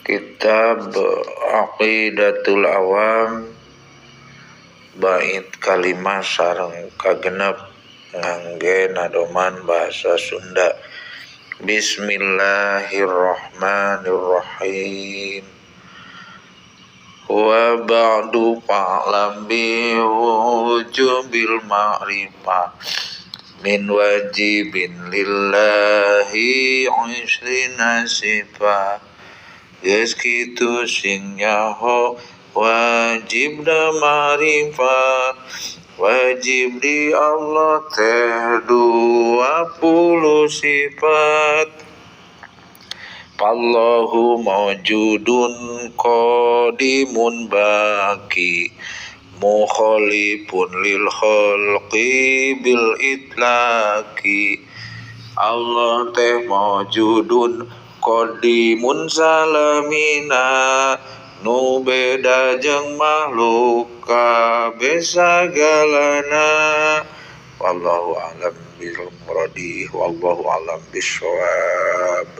Kitab Aqidatul Awam bait kalimah sareng kagenep ngangge nadoman bahasa Sunda. Bismillahirrahmanirrahim. Wa ba'du fa'lam bi wujubil ma'rifah min wajibin lillahi usrina sifat. Geus kitu sing nyaho wajib da ma'rifat, wajib di Allah teh 20 sifat. Fallahu mawjudun qadimun baki, mukhalifun lil khalqi bil itlaqi. Allah teh mawjudun qadimun salamina, nu beda jeung makhluk kabeh sagalana. Wallahu a'lam bil muradi, wallahu a'lam bishawab.